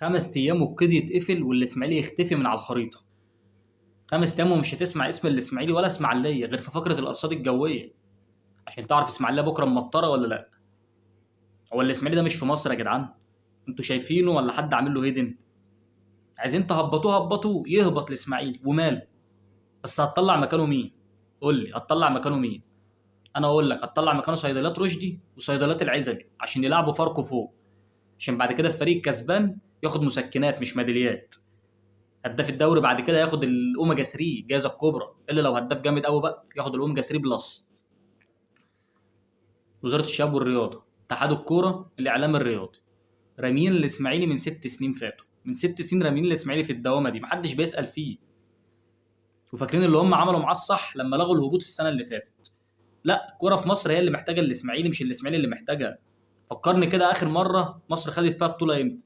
5 ايام والقيد يتقفل والاسماعيلي يختفي من على الخريطه. 5 ايام ومش هتسمع اسم الاسماعيلي ولا اسماعيليه غير في فقره الارصاد الجويه، عشان تعرف اسماعيليه بكره ممطره ولا لا. هو الاسماعيلي ده مش في مصر يا جدعان؟ انتوا شايفينه ولا حد عامل له هيدن؟ عايزين تهبطوه هبطوه، يهبط الاسماعيلي وماله. بس هتطلع مكانه مين؟ قول لي هتطلع مكانه مين؟ انا اقول لك هتطلع مكانه صيدليات رشدي وصيدليات العزبي عشان يلعبوا فاركو فوق، عشان بعد كده الفريق الكسبان ياخد مسكنات مش ميداليات. هداف الدوري بعد كده ياخد الاوميجا 3 الجائزه الكبرى، الا لو هداف جامد قوي بقى ياخد الاوميجا 3 بلس. وزاره الشباب والرياضه، اتحاد الكوره، الاعلام الرياضي، رامين الاسماعيلي من 6 سنين فاتوا، من 6 سنين رامين الاسماعيلي في الدوامه دي محدش بيسال فيه. وفاكرين اللي هم عملوا معاه الصح لما لغوا الهبوط السنه اللي فاتت. لا، الكوره في مصر هي اللي محتاجه الاسماعيلي مش الاسماعيلي اللي محتاجها. فكرني كده اخر مره مصر خدت فيها بطوله امتى؟